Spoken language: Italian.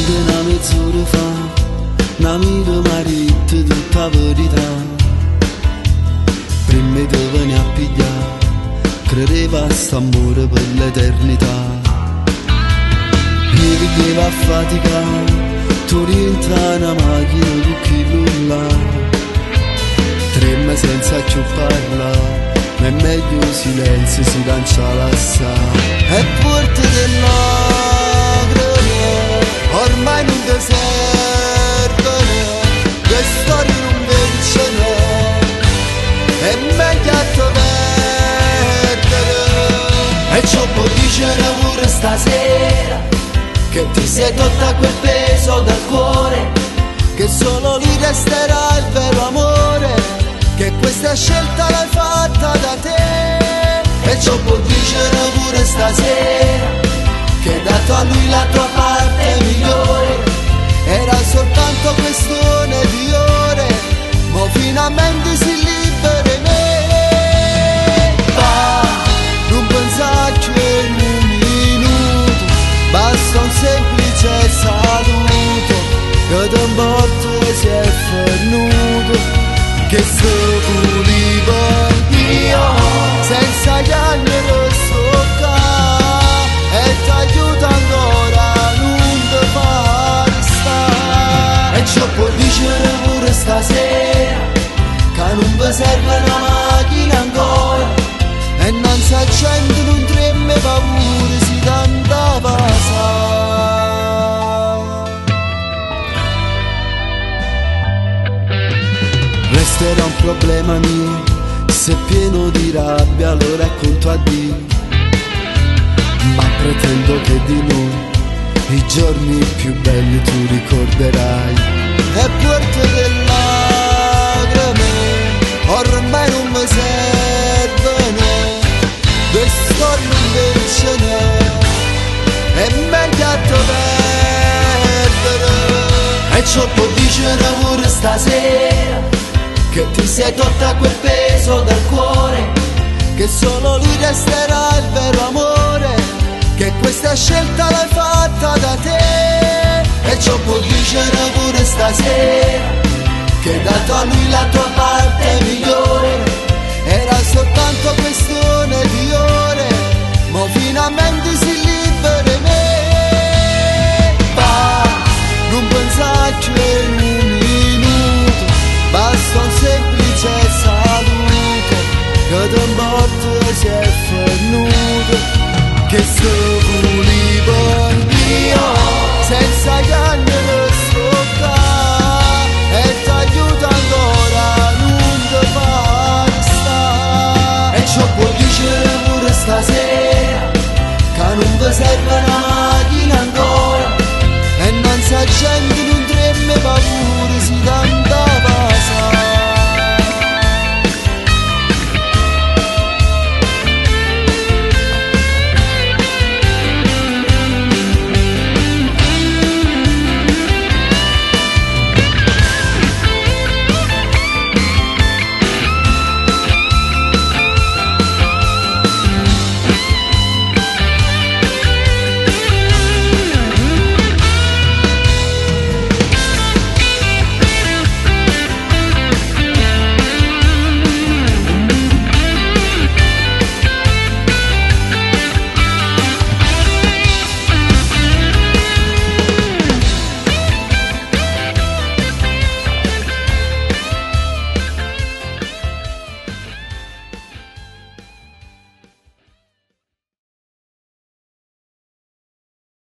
che una mezz'ora fa n'amico m'ha detto tutta la verità. Prima di venire a pigliare credeva a st'amore per l'eternità. Io vedevo a faticare, tu rientra una macchina tu chi nulla. 3 mesi senza più parlare, ma è meglio il silenzio, si lancia l'assà. E porte dell'agrone ormai non ti servono, le storie non vincono, è meglio a te perdere. E ciò può dire pure stasera, che ti sei tolta quel peso dal cuore, che solo lì resterà il vero amore, che questa scelta l'hai fatta da te. E ciò può dire pure stasera, che hai dato a lui la tua parte migliore, era soltanto questione di ore, ma finalmente si libera me. Va, non pensarci in un minuto, basta un semplice saluto, che da un porto si è fernuto, che se puliva io senza chiamare sopra, e ti aiuta ancora non ti far stare. E ciò può dire pure stasera, che non vi serve una macchina ancora, e non si accende, non treme paura, si cantava sa. Resterà un problema mio, se pieno di rabbia lo racconto a Dio, ma pretendo che di noi i giorni più belli tu ricorderai. E porte delle lacrime ormai non mi servono, le storie non vincono, è meglio a te perdere. E ciò può dire pure stasera, che ti sei tolta quel peso dal cuore, che solo lui resterà il vero amore, che questa scelta l'hai fatta da te. E ciò può dire pure stasera, che hai dato a lui la tua parte migliore, era soltanto questione di ore, ma finalmente si libera me. Va, non pensarci in un minuto, basta un semplice saluto, che da un porto si è fernuto, che se